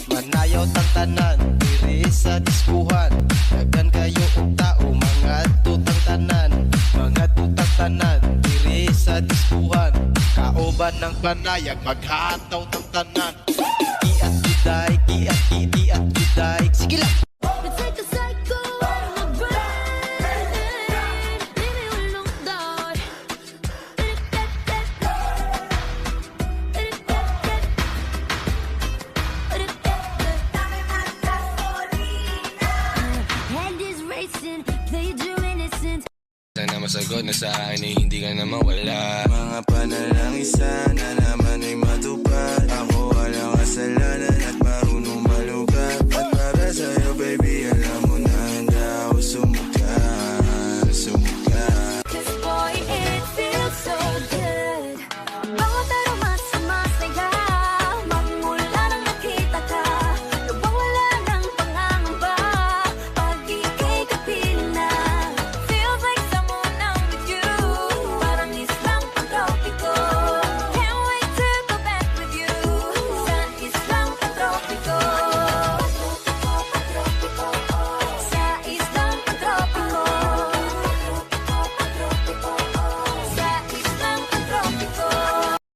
Manayaw tang tanan, diri sa diskuhan. Daghan kayo og tao, mga tutang tanan. Mga tutang tanan, diri sa diskuhan. Kauban ng panayag, maghataw tang tanan. Kiat giday, kiat giday. Sige lang! It's like a cycle on my brain. Leave me alone, dog. Head is racing, played your innocence. Sana masagot na sa akin ay hindi ka na mawala. Mga panalangin sana naman ay matupad.